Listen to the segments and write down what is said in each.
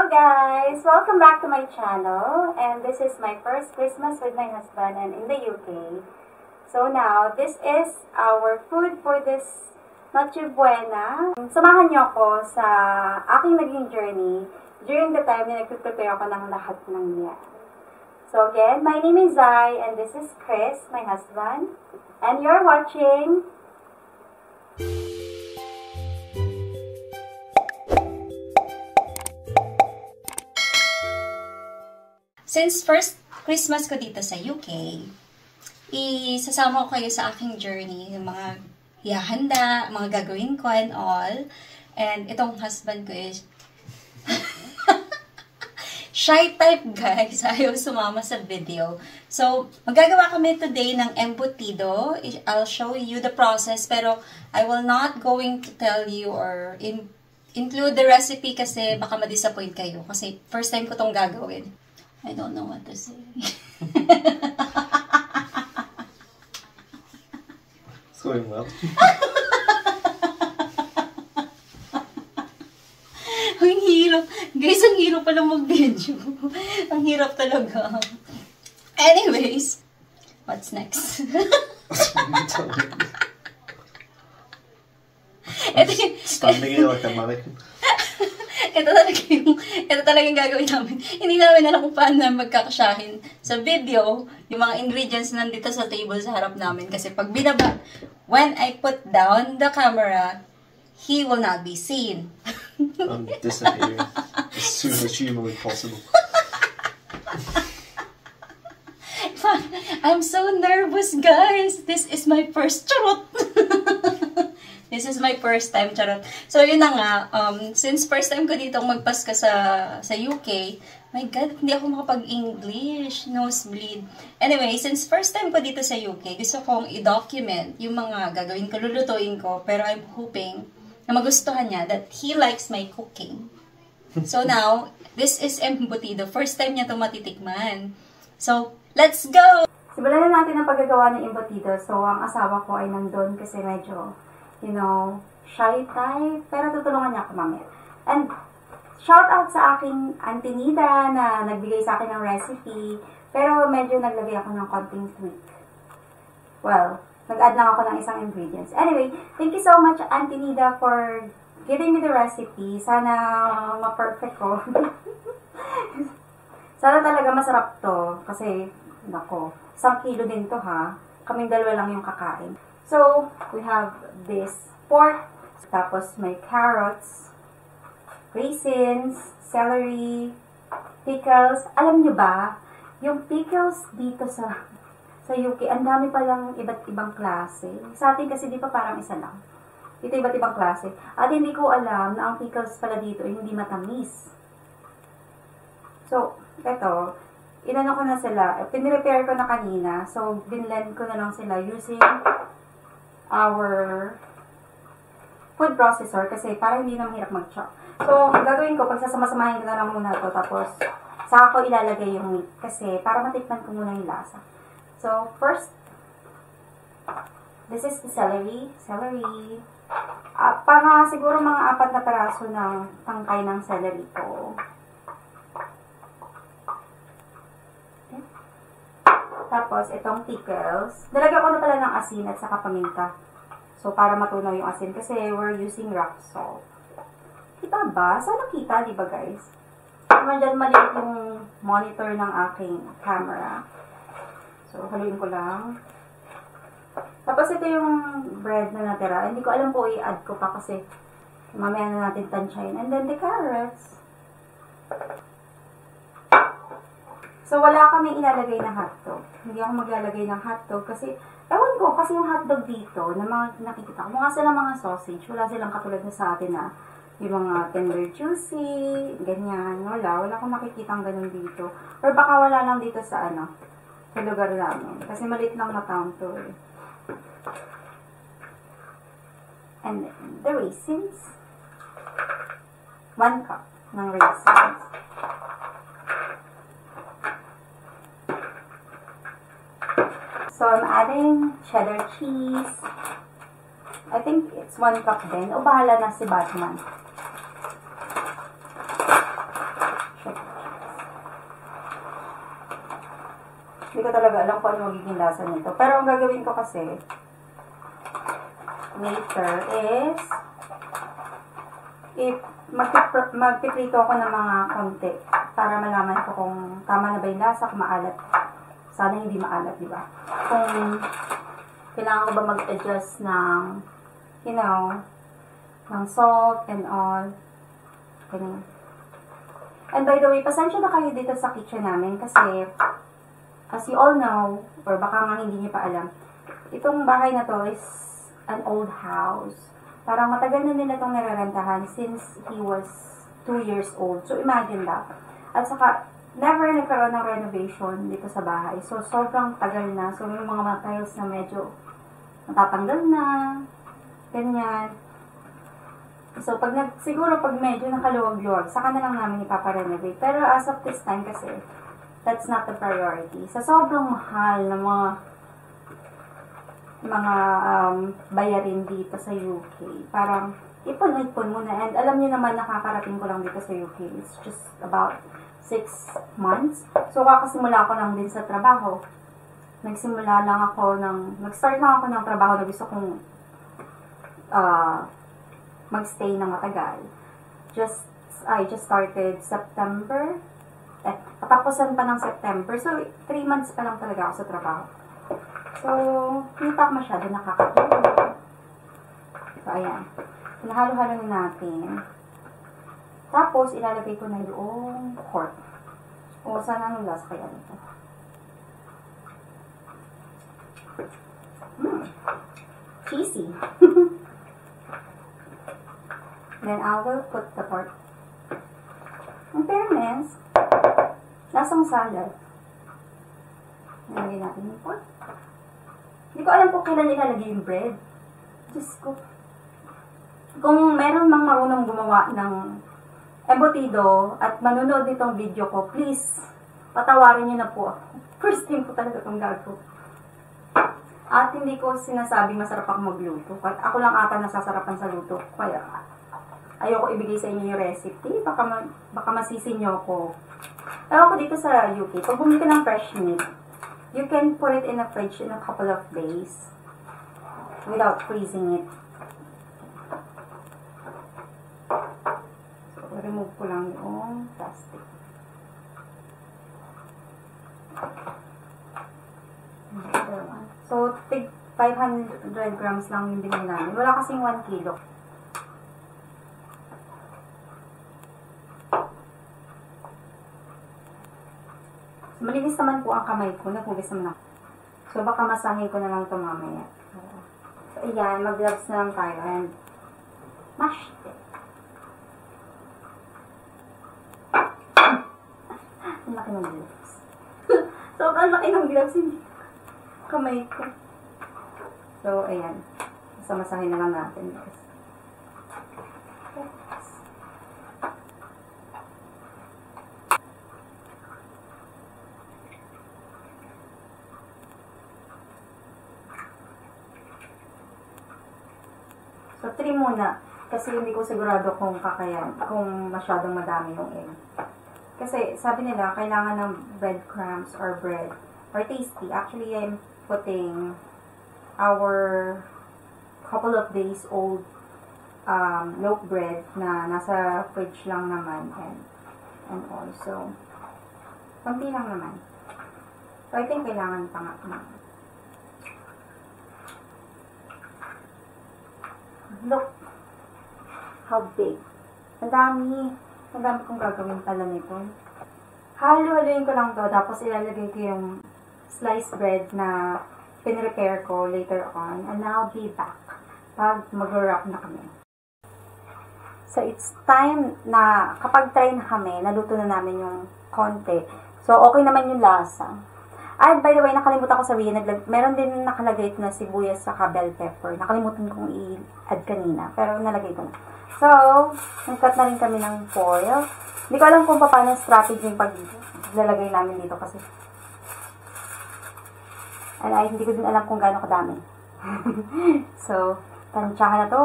Hello guys! Welcome back to my channel, and this is my first Christmas with my husband and in the UK. So now, this is our food for this Noche Buena. Samahan niyo ako sa aking naging journey during the time na nagpe-prepare ako ng lahat ng yan. So again, my name is Zai, and this is Chris, my husband, and you're watching Since first Christmas ko dito sa UK, isasama ko kayo sa aking journey, yung mga hihanda, mga gagawin ko and all. And itong husband ko is shy type guys, ayaw sumama sa video. So, magagawa kami today ng embutido. I'll show you the process, pero I will not going to tell you or include the recipe kasi baka ma-disappoint kayo. Kasi first time ko tong gagawin. I don't know what to say. It's going well. Ang hirap. Guys, ang hirap pala mag-video. Ang hirap talaga. Anyways, what's next? Standing here like a mannequin. Ito talaga yung gagawin namin. Hindi namin alam kung paano na magkakasyahin sa video yung mga ingredients nandito sa table sa harap namin. Kasi pag binaba, when I put down the camera, he will not be seen. I'm disappearing as soon as humanly possible. I'm so nervous, guys. This is my first charot. This is my first time, charot. So, yun na nga, since first time ko dito magpaska sa UK, my God, hindi ako makapag-English, nosebleed. Anyway, since first time ko dito sa UK, gusto kong i-document yung mga gagawin ko, lulutuin ko, pero I'm hoping na magustuhan niya that he likes my cooking. So now, this is embutido. First time niya ito matitikman. So, let's go! simulan na natin ang paggagawa ng embutido. So, ang asawa ko ay nandun kasi medyo shy type, pero tutulungan niya ako mamaya. And, shout out sa aking Auntie Nida na nagbigay sa akin ng recipe, pero medyo naglagay ako ng konting tweak. Well, nag-add lang ako ng isang ingredients. Anyway, thank you so much, Auntie Nida, for giving me the recipe. Sana ma-perfect ko. Sana talaga masarap to, kasi, nako, 1 kilo din to ha. Kaming dalawa lang yung kakain. So, we have this pork, tapos may carrots, raisins, celery, pickles. Alam nyo ba, yung pickles dito sa UK, ang dami palang iba't ibang klase. Sa atin kasi di pa parang isa lang. Dito iba't ibang klase. At hindi ko alam na ang pickles pala dito ay hindi matamis. So, eto, inano ko na sila, pinrepair ko na kanina. So, binlend ko na lang sila using our food processor kasi para hindi na mahirap mag-chop. So, gagawin ko, pagsasama-samahin ko na lang muna ito, tapos saka ko ilalagay yung meat kasi para matikman ko muna yung lasa. So, first, this is the celery. Siguro mga 4 na peraso ng tangkay ng celery ko. Okay. Tapos, itong pickles. Nalagyan ko na pala ng asin at saka paminta. So, para matunaw yung asin. Kasi we're using rock salt. Kita ba? Sana kita, di ba guys? Naman dyan maliit yung monitor ng aking camera. So, haluin ko lang. Tapos, ito yung bread na natira. Hindi ko alam po i-add ko pa kasi mamaya na natin tansyahin. And then, the carrots. So, wala kami ilalagay na hotdog. Hindi ako maglalagay ng hotdog kasi, ewan ko, kasi yung hotdog dito, na mga nakikita ko, mukha silang mga sausage. Wala silang katulad na sa atin na yung mga tender juicy, ganyan. Wala akong makikitang ganun dito. Or baka wala lang dito sa sa lugar namin. Kasi maliit lang na town to eh. And the raisins. 1 cup ng raisins. So, I'm adding cheddar cheese. I think it's 1 cup din. O, bahala na si Batman. Hindi ko talaga alam kung ano magiging lasa nito. Pero ang gagawin ko kasi later is magpiprito ako ng mga konti para malaman ko kung tama na ba yung lasa, kung maalat. Sana hindi maalat, di ba? Kung kailangan ko ba mag-adjust ng, you know, ng salt and all. Ganyan. And by the way, pasensya na kayo dito sa kitchen namin kasi as you all know, or baka nga hindi niyo pa alam, itong bahay na to is an old house. Parang matagal na nila itong nirerentahan since he was 2 years old. So, imagine that. At saka, never nagkaroon ng renovation dito sa bahay. So, sobrang tagal na. So, yung mga materials na medyo matatanggal na. Ganyan. So, siguro pag medyo nakaluwag-luwag, saka na lang namin ipaparenovate. Pero as of this time kasi, that's not the priority. Sa sobrang mahal na mga bayarin dito sa UK. Parang, ipon-ipon muna. And alam niyo naman, nakakarating ko lang dito sa UK. It's just about 6 months. So, kakasimula ko lang din sa trabaho. Nag-start lang ako ng trabaho na gusto kong mag-stay ng matagal. I just started September. Patapusan pa ng September. So, 3 months pa lang talaga ako sa trabaho. So, hindi pa ako masyado nakakatulog. So, ayan. Pinahalo-halo na natin. Tapos, ilalagay ko na yung pork. O, sana anong lasa kaya nito? Cheesy. Then, I will put the pork. In fairness, lasang salad. Nalagay natin yung pork. Hindi ko alam kung kailan ilalagay yung bread. Diyos ko. Kung meron mang marunong gumawa ng embutido at manunood nitong video ko, please, patawarin niyo na po ako. First time ko talaga itong gago. At hindi ko sinasabing masarap ako magluto. Ako lang ata nasasarapan sa luto. Kaya, ayoko ibigay sa inyo yung recipe. Baka masisi niyo ako. Ewan ko dito sa UK, pag bumili ka ng fresh meat, you can put it in the fridge in a couple of days without freezing it. So, remove ko lang yung plastic. So, 500 grams lang yung binili namin. Wala kasing 1 kilo. Malinis naman po ang kamay ko. Naghugas naman ako. So, baka masahin ko na lang ito mamaya. So, ayan. Mag-gloves na lang tayo. And, mash it. Ang laki ng gloves. Sobrang laki ng gloves. Hindi. Kamay ko. So, ayan. Basta masahin na lang natin. Guys. So, 3 muna. Kasi hindi ko sigurado kung kakayan, kung masyadong madami yung egg. Kasi, sabi nila, kailangan ng breadcrumbs or bread or tasty. Actually, I'm putting our couple of days old loaf bread na nasa fridge lang naman and also, konti lang naman. So, I think kailangan pa nga. Look how big. Ang dami kong gagawin pala nito. Halo-haloin ko lang to, tapos ilalagay ko yung sliced bread na pinrepare ko later on. And I'll be back pag mag-wrap na kami. So, it's time na kapag try na kami, naluto na namin yung konti. So, okay naman yung lasa. At by the way, nakalimutan ko sabihin, meron din nakalagay na sibuyas sa bell pepper. Nakalimutan kong i-add kanina, pero nalagay ko na. So, nag-cut na rin kami ng foil. Hindi ko alam kung paano strategy yung paglalagay namin dito kasi. Hindi ko din alam kung gaano kadami. So, tansyahan na to.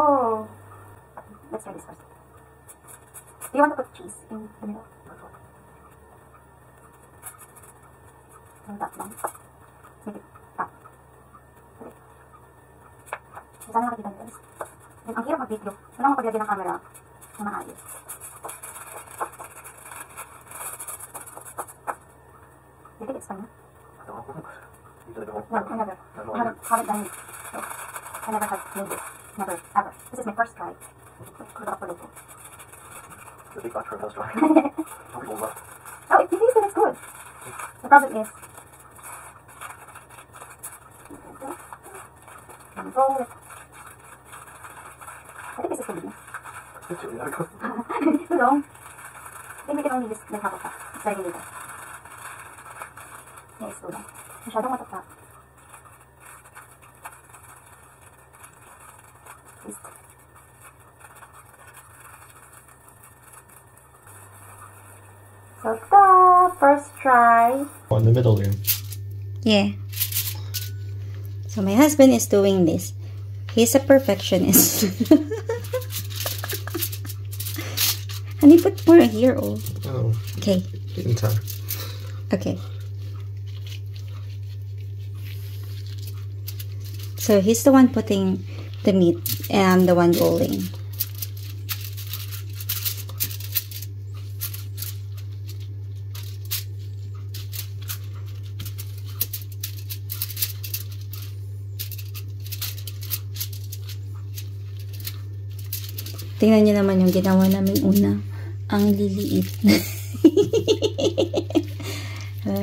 Let's try this first. Do you want to put cheese in the middle? Yung top lang. Sige, top. Sana nakakita nyo guys. Ang hirap mag-video. Wala akong paglagyan ng camera na maayos. Do you think it's funny? No, I never. Haven't done it. So, I never have made this. Never, ever. This is my first try. The big batch for first try. Oh, it tastes good, it's good. The problem is, roll it. I think this is for me. Too long. I think we can only just make half of that. It's very little. Yeah, it's too long. Masyadong matapap. So, first try. In the middle here. Yeah. So my husband is doing this. He's a perfectionist. Honey, put more here. Oh. Oh. Okay. In time. Okay. So he's the one putting the meat and the one rolling. Tingnan niyo naman yung ginawa namin una. Ang liliit.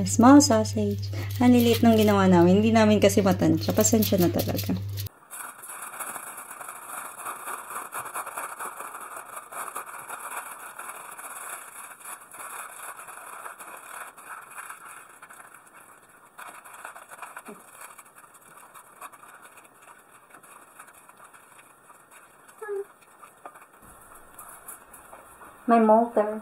Small sausage. Ang liliit nung ginawa namin. Hindi namin kasi matansya. Pasensya na talaga. My molter.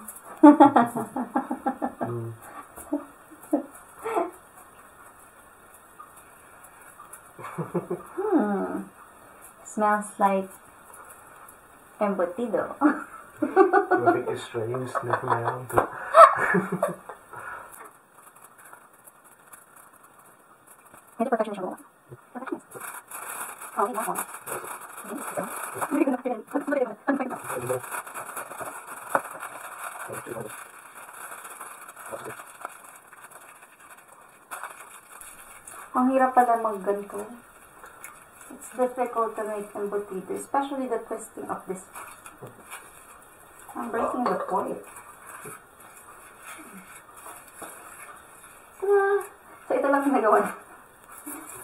Smells like embutido. I think it's strange sniffing around. Medyo perfectionist siya. Perfectionist. Oh, hindi ako. Ang hirap pala mag-ganto. It's difficult to make embutido, especially the twisting of this. I'm breaking the foil. So ito lang yung nagawa.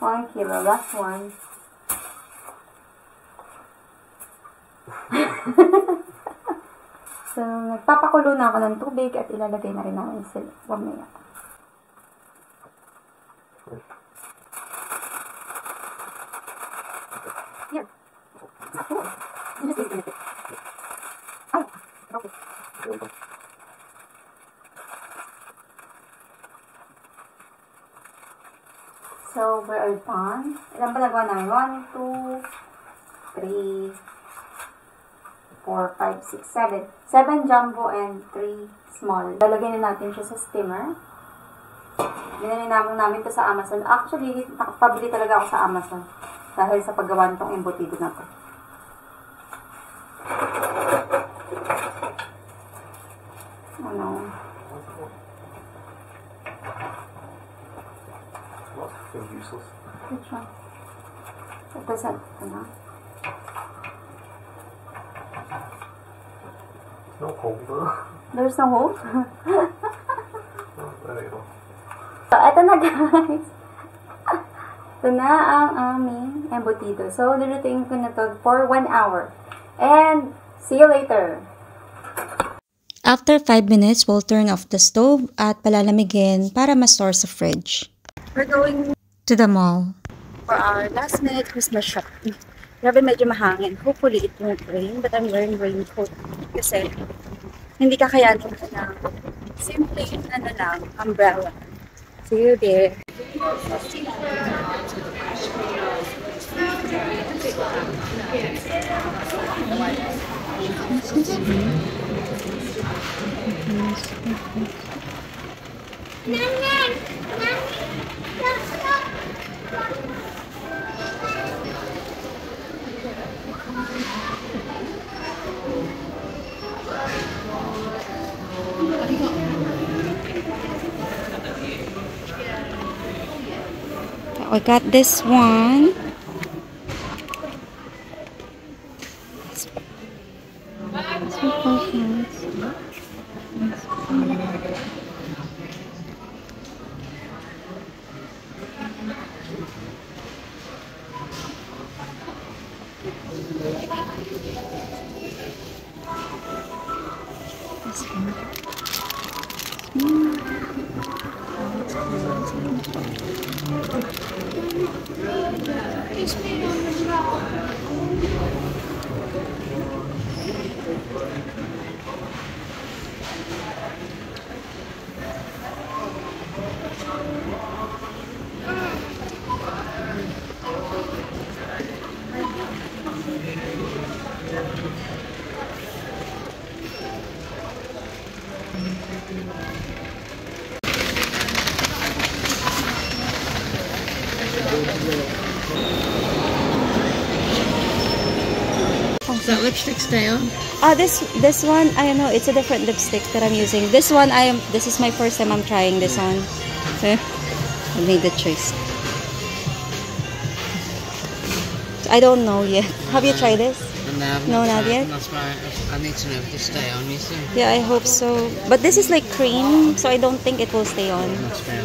1 kilo, last one. So, nagpapakulo na ako ng tubig at ilalagay na rin namin sila. Mamaya. Here. Ay, okay. So, we are done. Ilan pa nagawa namin? 1, 2, 3, 4, 5, 6, 7. 7 jumbo and 3 small. Lalagyan na natin siya sa steamer. Binili namin ito sa Amazon. Actually, nakapabili talaga ako sa Amazon. Dahil sa paggawa nitong embutido na to. Ano? Useless. Which one? It doesn't, ano? No holder. There's no hole? Oh, there you go. So, eto na guys. Ito na ang aming embutido. So, lulutuin ko na to for 1 hour. And, see you later. After 5 minutes, we'll turn off the stove at palalamigin para ma-store sa fridge. We're going To the mall. for our last minute Christmas shopping. Grabe, medyo mahangin. Hopefully, it won't rain. But I'm wearing raincoat. Kasi, hindi kakayanin ko na simple, ano lang, umbrella. See you there. We got this one. Does that lipstick stay on? This one, I don't know, it's a different lipstick that I'm using. This one, this is my first time I'm trying this on. So, I made the choice. I don't know yet. Have you tried this? No, not yet. That's why I need to know if they stay on, you see. Yeah, I hope so. But this is like cream, so I don't think it will stay on. That's fair.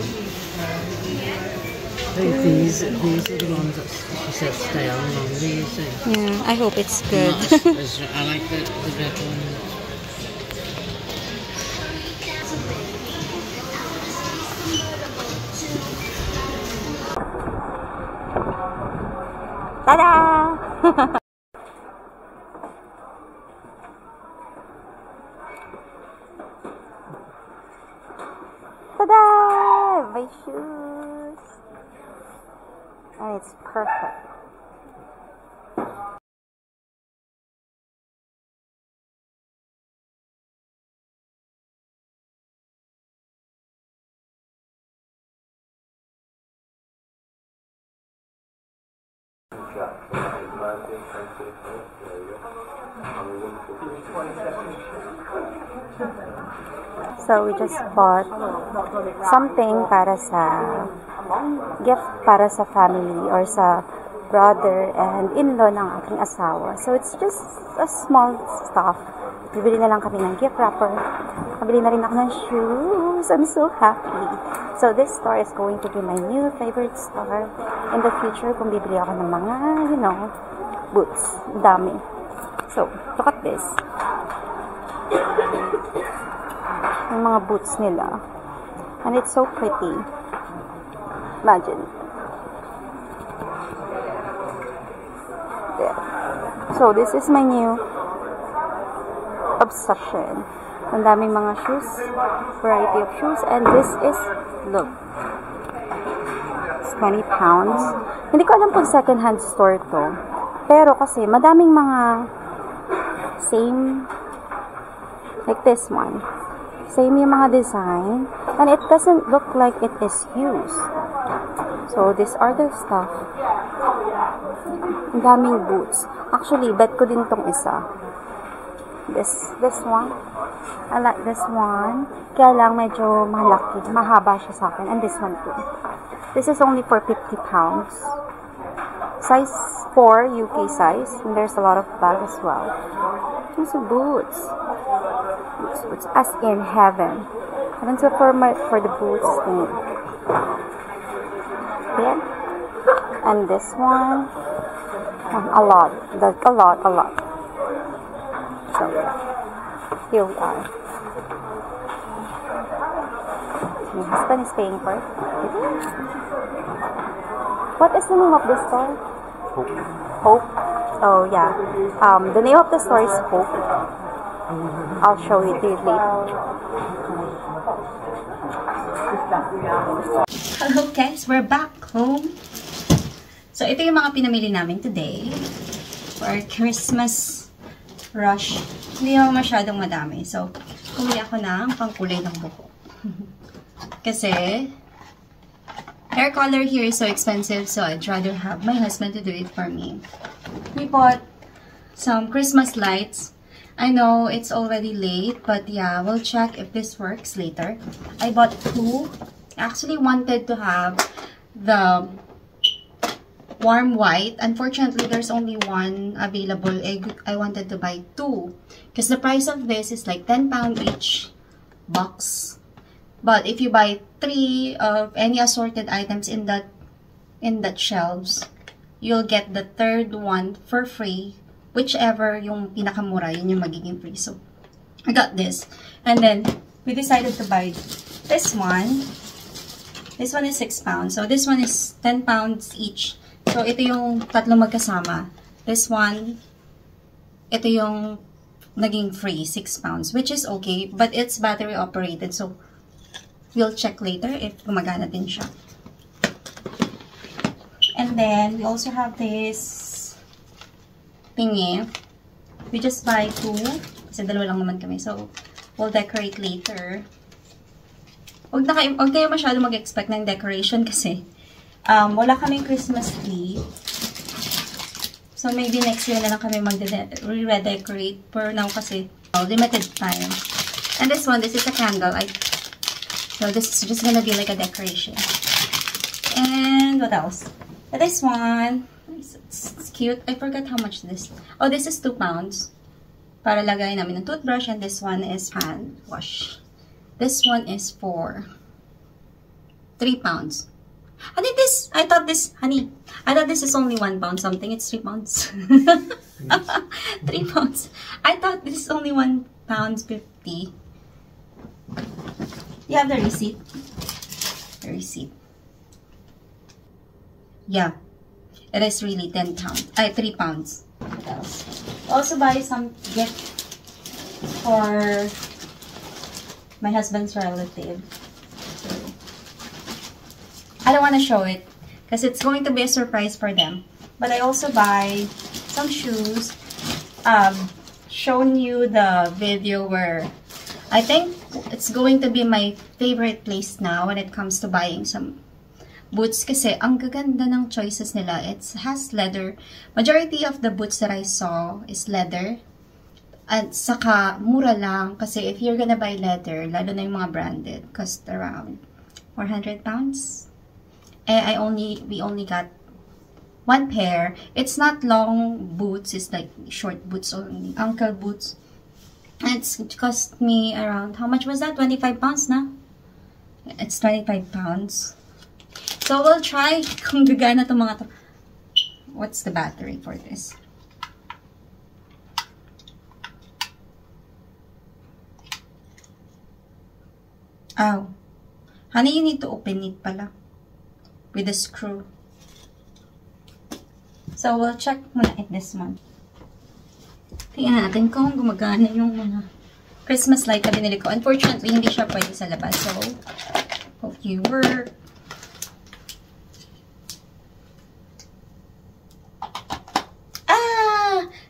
These are the ones that you said stay on longer, you see. Yeah, I hope it's good. I like the red one. Ta-da! Ta-da! My shoes. And it's perfect. So we just bought something para sa gift para sa family or sa brother and in-law ng aking asawa. So it's just a small stuff. Bibili na lang kami ng gift wrapper. Kabili na rin ako ng shoes. I'm so happy. So this store is going to be my new favorite store in the future kung bibili ako ng mga, you know, boots. Dami. So, look at this. Yung mga boots nila. And it's so pretty. Imagine. There. So, this is my new obsession. Ang daming mga shoes. Variety of shoes. And this is, look. It's 20 pounds. Hindi ko alam kung second-hand store to. Pero kasi, madaming mga same, like this one. Same yung mga design. And it doesn't look like it is used. So, these are the stuff. Ang daming boots. Actually, bet ko din tong isa. This one. I like this one. Kaya lang medyo malaki. Mahaba siya sa akin. And this one too. This is only for 50 pounds. Size 4, UK size. And there's a lot of bag as well. These are boots. Boots as in heaven. And so for the boots thing. Yeah. And this one. A lot. A lot. So, here we are. My husband is paying for it. What is the name of this store? Hope. Oh, yeah. The name of the store is Hope. I'll show it to you later. Hello guys, we're back home. So, ito yung mga pinamili namin today for our Christmas rush. Hindi naman masyadong madami. So, pumili ako ng pangkulay ng buhok. Kasi, Hair color here is so expensive, so I'd rather have my husband to do it for me. We bought some Christmas lights. I know it's already late, but yeah, we'll check if this works later. I bought 2. I actually wanted to have the warm white. Unfortunately, there's only 1 available. I wanted to buy 2 because the price of this is like £10 each box. But if you buy 3 of any assorted items in that shelves, you'll get the 3rd one for free. Whichever yung pinakamura, yun yung magiging free. So, I got this. And then, we decided to buy this one. This one is £6. So, this one is £10 each. So, ito yung tatlo magkasama. This one, ito yung naging free, £6. Which is okay, but it's battery operated. So, we'll check later if gumagana din siya. And then, we also have this thingy. We just buy 2 kasi dalawa lang naman kami. So, we'll decorate later. Huwag kayo masyado mag-expect ng decoration kasi wala kaming Christmas tree. So, maybe next year na lang kami mag-redecorate. For now kasi, limited time. And this one, this is a candle. So, this is just gonna be like a decoration. And what else? This one, it's cute. I forgot how much this. Oh, this is £2. Para lagay namin ng toothbrush. And this one is hand wash. This one is for £3. I thought this is only £1 something. It's £3. £3. I thought this is only £1.50. You have the receipt. The receipt. Yeah. It is really £3. What else? Also buy some gift for my husband's relative. So, I don't want to show it because it's going to be a surprise for them. But I also buy some shoes. Shown you the video where I think it's going to be my favorite place now when it comes to buying some boots kasi ang gaganda ng choices nila. It has leather. Majority of the boots that I saw is leather. At saka mura lang kasi if you're gonna buy leather, lalo na yung mga branded, cost around £400. We only got 1 pair. It's not long boots, it's like short boots only, ankle boots. And it cost me around, how much was that? £25 na? It's £25. So, we'll try kung gagana itong mga to. What's the battery for this? Oh. Honey, you need to open it pala. With a screw. So, we'll check muna this one. Tingnan natin kung gumagana yung mga Christmas light na binili ko. Unfortunately, hindi siya pwede sa labas. So, hope you work.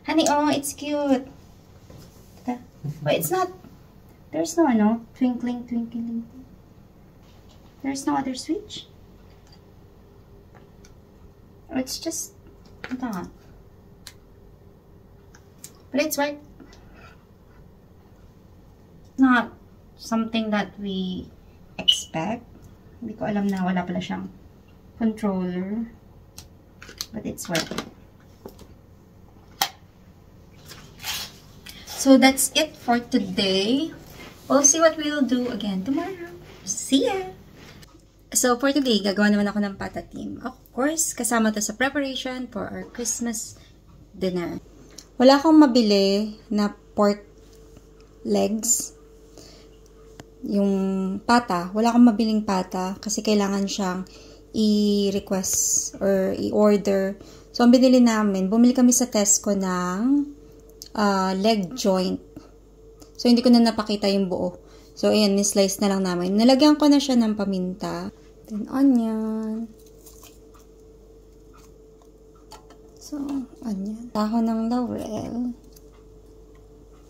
Honey, oh, it's cute. Wait, it's not. There's no, twinkling. There's no other switch. Or it's just that. But it's white. Not something that we expect. Hindi ko alam na wala pala siyang controller. But it's white. So that's it for today. We'll see what we'll do again tomorrow. See ya! So for today, gagawa naman ako ng patatim. Of course, kasama to sa preparation for our Christmas dinner. Wala akong mabili na pork legs. Yung pata. Wala akong mabiling pata kasi kailangan siyang i-request or i-order. So ang binili namin, bumili kami sa Tesco ng leg joint. So, hindi ko na napakita yung buo. So, ayan, ni-slice na lang namin. Nalagyan ko na siya ng paminta. Then, onion. So, onion. Dahon ng laurel.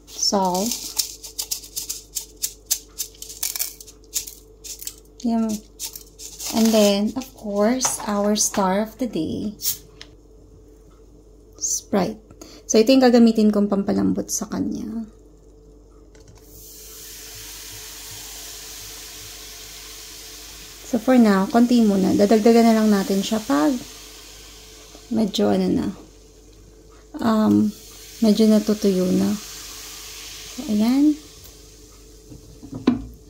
Salt. Yan. And then, of course, our star of the day, Sprite. So, ito yung gagamitin kong pampalambot sa kanya. So, for now, konti muna. Dadagdagan na lang natin siya pag medyo medyo natutuyo na. So, ayan.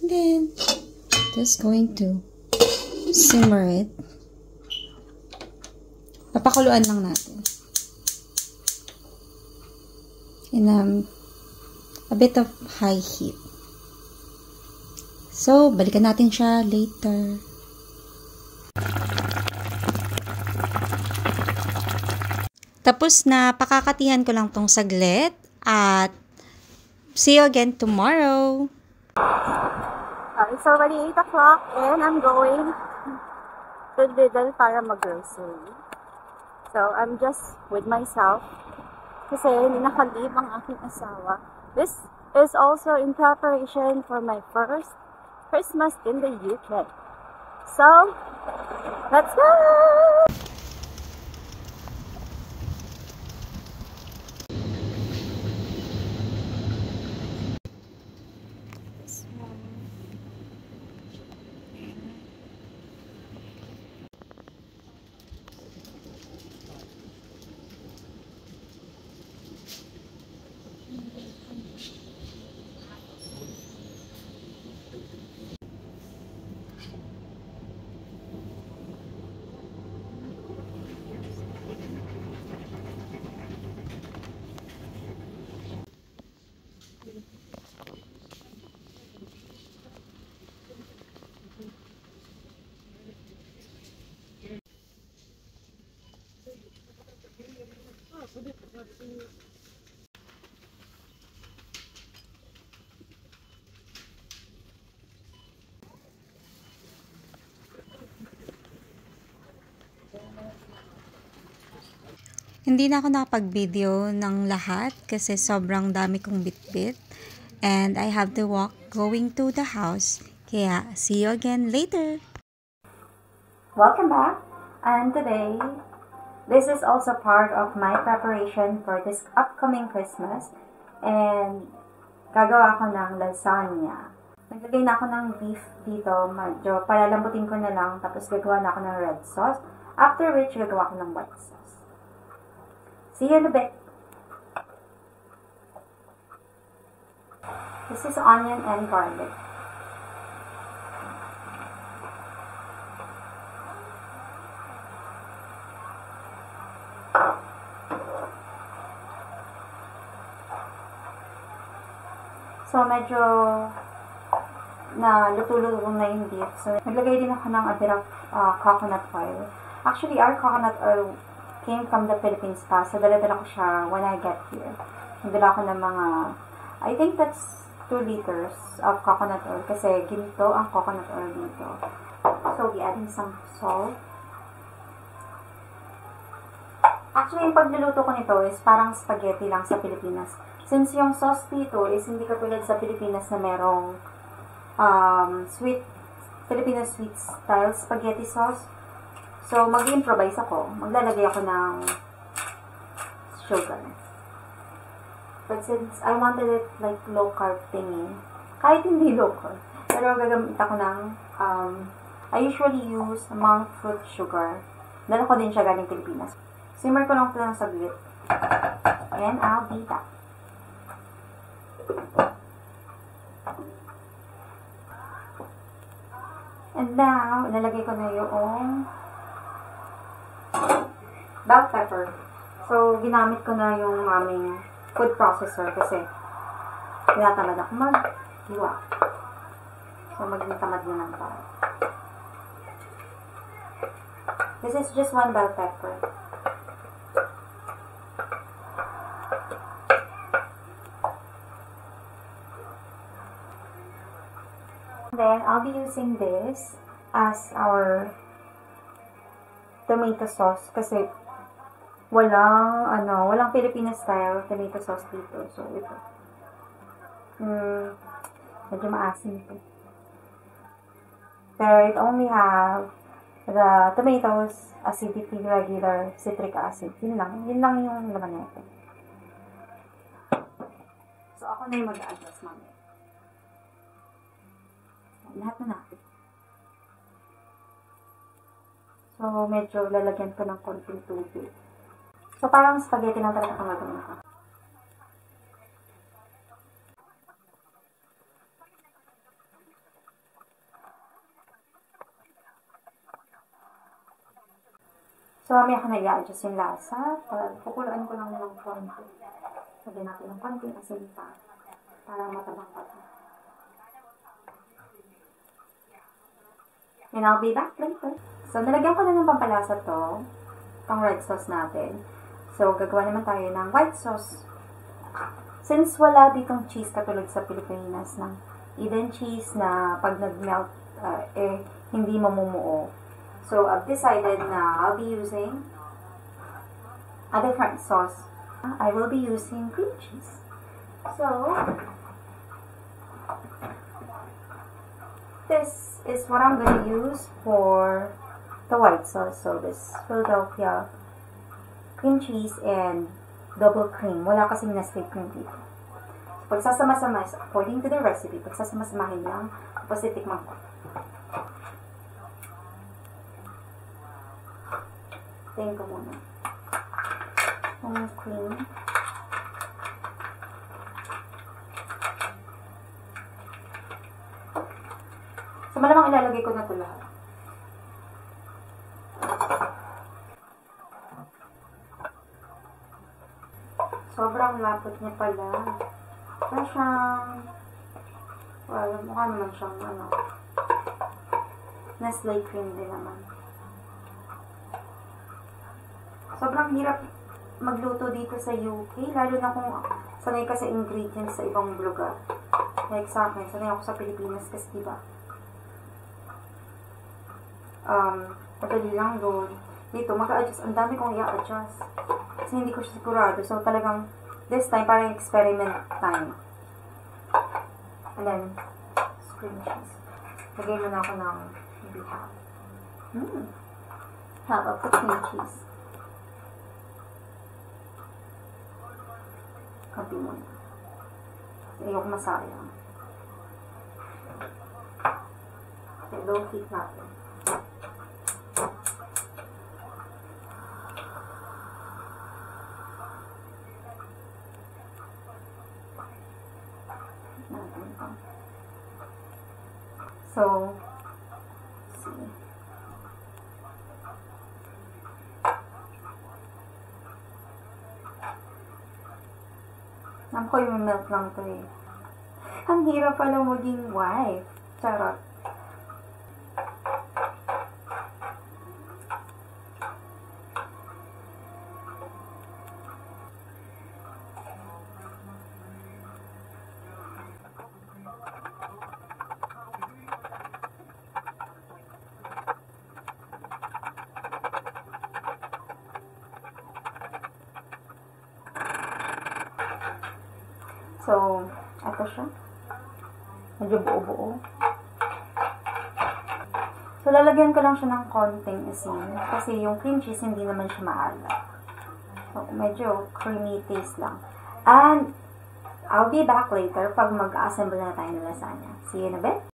And then, just going to simmer it. Papakuluan lang natin. In a bit of high heat. So, balikan natin siya later. Tapos na, pakakatihan ko lang tong saglit at see you again tomorrow. It's already 8 o'clock and I'm going to Lidl para mag-grocery. So, I'm just with myself kasi hindi nakalib ang aking asawa. This is also in preparation for my first Christmas in the UK. So, let's go! Hindi na ako nakapag-video ng lahat kasi sobrang dami kong bitbit. And I have to walk going to the house. Kaya, see you again later! Welcome back! And today, this is also part of my preparation for this upcoming Christmas. And gagawa ko ng lasagna. Naglagay na ako ng beef dito. Medyo palalambutin ko na lang. Tapos gagawa na ako ng red sauce. After which, gagawa ko ng white sauce. See you in a bit. This is onion and garlic. So, medyo na luto-luto na yung beef. So, naglagay din ako ng a bit of coconut oil. Actually, our coconut oil came from the Philippines pa. So, dala-dala ko siya when I get here. Nagdala ko ng mga, I think that's 2 liters of coconut oil. Kasi ginto ang coconut oil dito. So, we'll be adding some salt. Actually, yung pagluluto ko nito is parang spaghetti lang sa Pilipinas. Since yung sauce dito is hindi katulad sa Pilipinas na merong Filipino sweet style spaghetti sauce. So, mag-improvise ako. Maglalagay ako ng sugar. But since I wanted it like low-carb thingy, kahit hindi low-carb, pero gagamit ako ng, I usually use monk fruit sugar. Dala ko din siya galing Pilipinas. Simmer ko lang ito ng saglit. And I'll be back. And now, ilalagay ko na yung bell pepper. So, ginamit ko na yung aming food processor kasi tinatamad ako mag-hiwa. So, maging tamad na lang tayo. This is just 1 bell pepper. Then, I'll be using this as our tomato sauce kasi walang Filipino style tomato sauce dito. So, ito. Medyo maasim ito. Pero it only have The tomatoes, acidity, regular, citric acid. Yun lang. Yun lang yung laman nito. So, ako na yung mag-adjust mamaya. Lahat na natin. So, medyo lalagyan ko ng konting tubig. So, parang spaghetti lang talaga kung gagawin ko. So, mamaya ko na i-adjust yung lasa. Pukulaan ko lang ng konti. Lagyan natin ng konting asin pa. Para matabang pa ito. And I'll be back later. So, nalagyan ko na ng pampalasa to. Pang red sauce natin. So, gagawa naman tayo ng white sauce. Since wala ditong cheese katulad sa Pilipinas ng Eden cheese na pag nag-melt, hindi mamumuo. So, I've decided na I'll be using a different sauce. I will be using cream cheese. So, this is what I'm going to use for the white sauce. So, this Philadelphia cream cheese and double cream. Wala kasing Nestle cream dito. So, pagsasama-sama, according to the recipe, pagsasama-samahin lang, tapos titikman ko. Tingin ko muna. Yung cream. So, malamang ilalagay ko na ito lahat. Sobrang lapot niya pala. Parang siyang, well, mukha naman siyang, Nestle cream din naman. Sobrang hirap magluto dito sa UK, lalo na kung sanay ka sa ingredients sa ibang lugar. Like sa akin, sanay ako sa Pilipinas kasi diba? Madali lang doon. Dito, mag-a-adjust. Ang dami kong i-a-adjust. Kasi hindi ko siya sigurado. So, talagang, this time, parang experiment time. And then, cream cheese. Lagay mo na ako ng maybe half. Half of the cream cheese. Kapi muna. Ayoko masayang. Okay, low heat natin. So, see. Naku, yung milk lang to eh. Ang hirap pala maging wife. Charot. So, ito siya. Medyo buo-buo. So, lalagyan ko lang siya ng konting asin. Kasi yung cream cheese, hindi naman siya maalat. So, medyo creamy taste lang. And, I'll be back later pag mag-assemble na tayo ng lasagna. See you in a bit.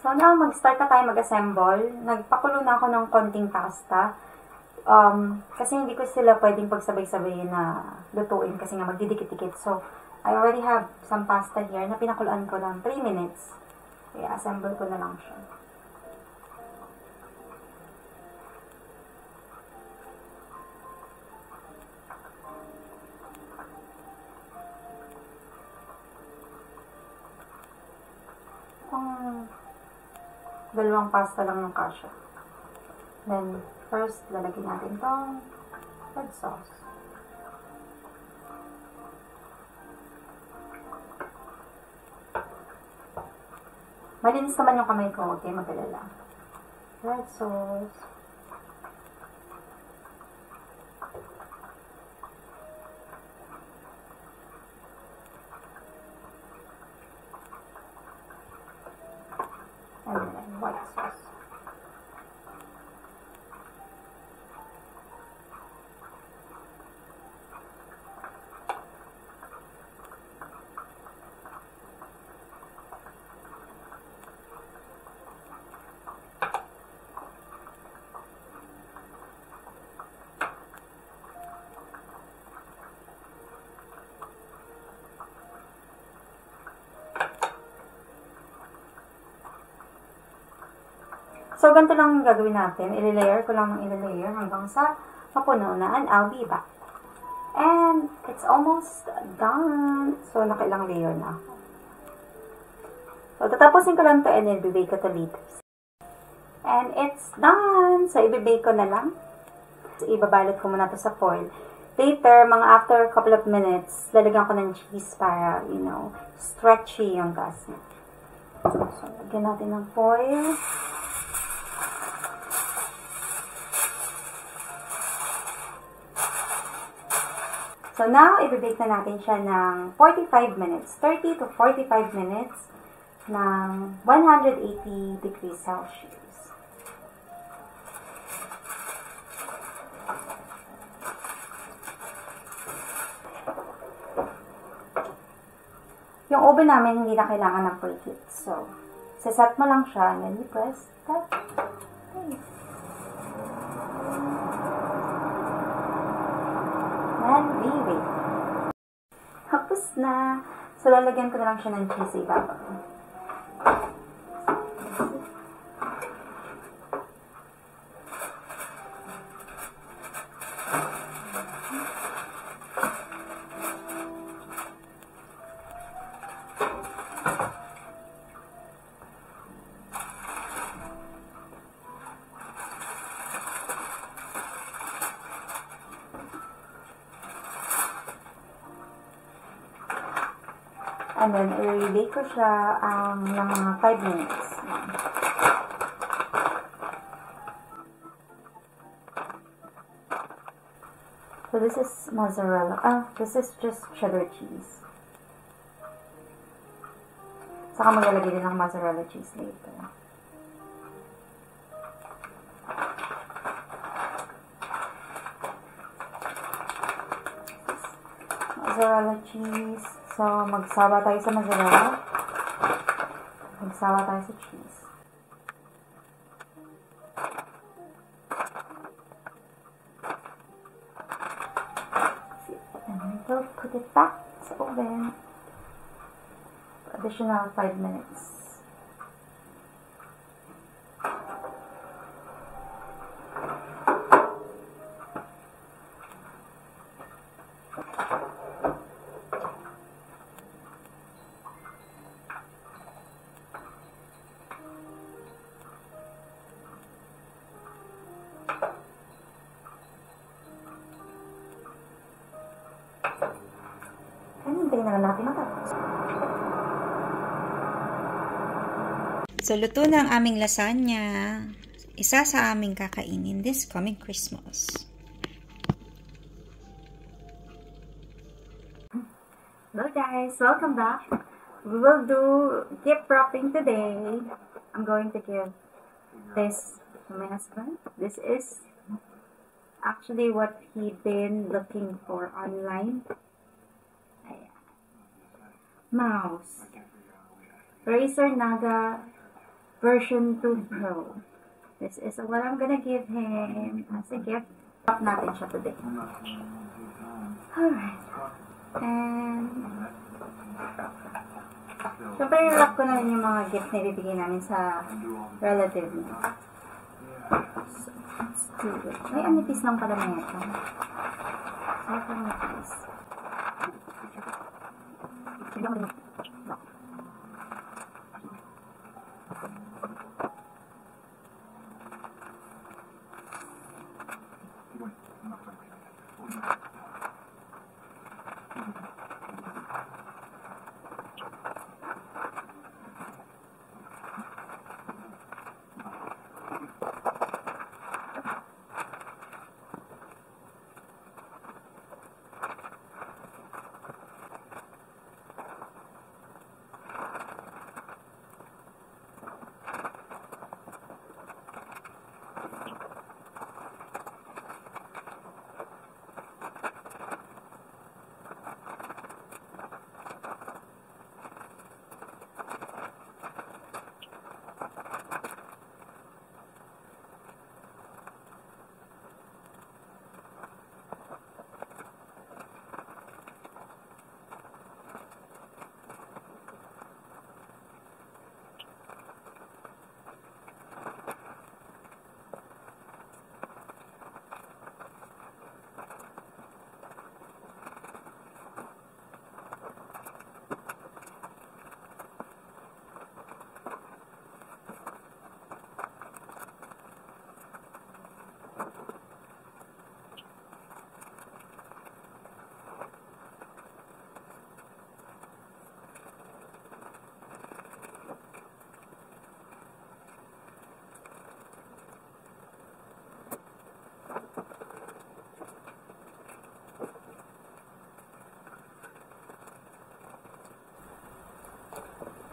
So, now, mag-start na tayo mag-assemble. Nagpakulo na ako ng konting pasta. Kasi hindi ko sila pwedeng pagsabay-sabay na lutuin kasi nga magdidikit-dikit. So, I already have some pasta here na pinakuluan ko ng 3 minutes. Kaya assemble ko na lang siya. Dalawang pasta lang yung kasha. Then, first, lalagyan natin itong red sauce. Malinis naman yung kamay ko, okay, mag-alala. Red sauce. And then white sauce. So, ganito lang gagawin natin. I-layer ko lang ng i-layer hanggang sa mapuno na, and I'll be back. And it's almost done. So, nakailang layer na ako. So, tatapusin ko lang to and then bibake ko to later. And it's done! So, ibibake ko na lang. So, ibabalot ko muna to sa foil. Later, mga after a couple of minutes, lalagyan ko ng cheese para, you know, stretchy yung gas niya. So, lagyan natin ng foil. So, now, ibibake na natin siya ng 45 minutes. 30 to 45 minutes ng 180 degrees Celsius. Yung oven namin, hindi na kailangan ng preheat. So, set mo lang siya, and then you press that. Okay. And we wait. Tapos na. So, lalagyan ko na lang siya ng cheese ibabaw. And then, i-bake ko siya ng mga 5 minutes. So, this is mozzarella. This is just cheddar cheese. Saka maglalagay din ng mozzarella cheese later. Mozzarella cheese. So, magsawa tayo sa mozzarella. Magsawa tayo sa cheese. And we'll put it back sa oven for additional 5 minutes. Hintayin na lang natin matapos. So, luto na ang aming lasagna. Isa sa aming kakainin this coming Christmas. Hello guys, welcome back. We will do gift wrapping today. I'm going to give this to my husband. This is actually what he'd been looking for online. Mouse. Razer Naga version 2 Pro. This is what I'm gonna give him as a gift. Wrap natin siya today. Alright. And syempre, wrap ko na rin yung mga gift na ibibigay namin sa relative niya. So, let's do it. May anipis lang pala na ito. So, ito ang anipis.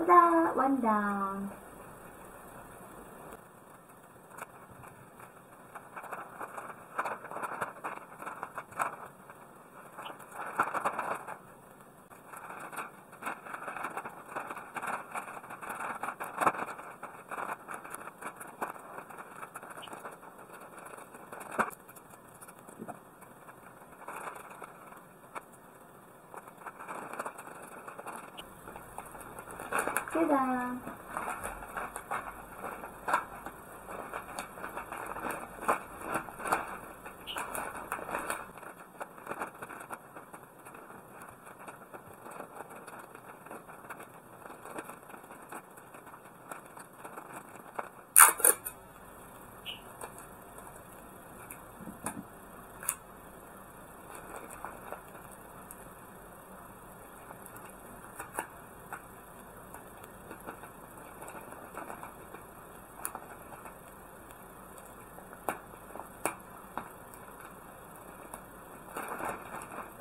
Ta-da! One down. Ta-da!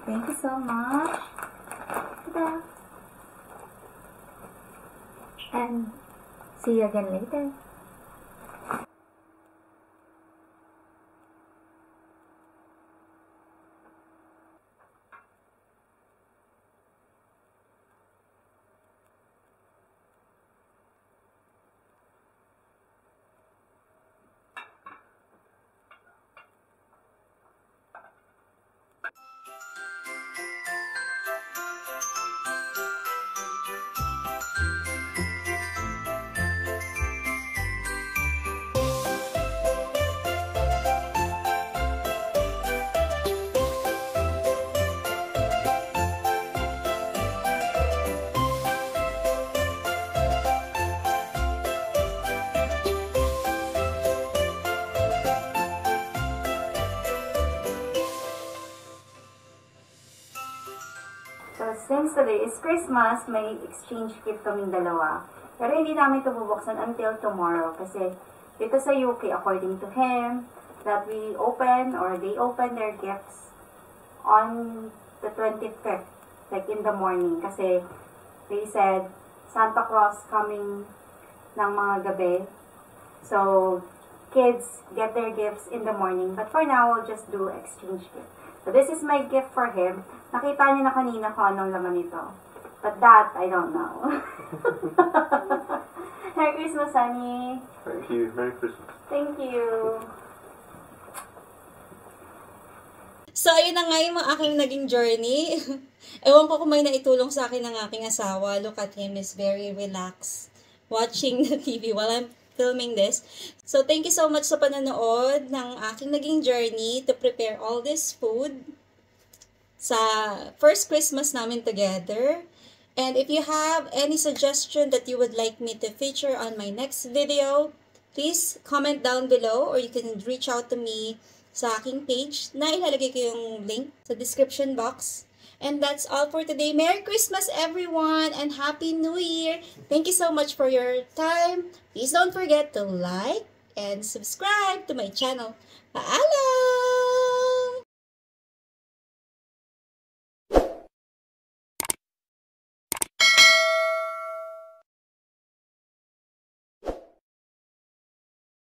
Thank you so much. Ta-da! And see you again later. So, since today is Christmas, may exchange gift kaming dalawa. Pero hindi namin ito bubuksan until tomorrow. Kasi dito sa UK, according to him, that we open or they open their gifts on the 25th, like in the morning. Kasi they said, Santa Claus coming ng mga gabi. So, kids get their gifts in the morning. But for now, we'll just do exchange gift. So, this is my gift for him. Nakita niyo na kanina kung anong laman nito. But that, I don't know. Merry Christmas, honey. Thank you. Merry Christmas. Thank you. So, ayun na nga yung mga aking naging journey. Ewan ko kung may naitulong sa akin ng aking asawa. Look at him, is very relaxed watching the TV while I'm filming this. So, thank you so much sa pananood ng aking naging journey to prepare all this food sa first Christmas namin together. And if you have any suggestion that you would like me to feature on my next video, please comment down below or you can reach out to me sa aking page na ilalagay ko yung link sa description box. And that's all for today. Merry Christmas, everyone, and Happy New Year. Thank you so much for your time. Please don't forget to like and subscribe to my channel. Paalam!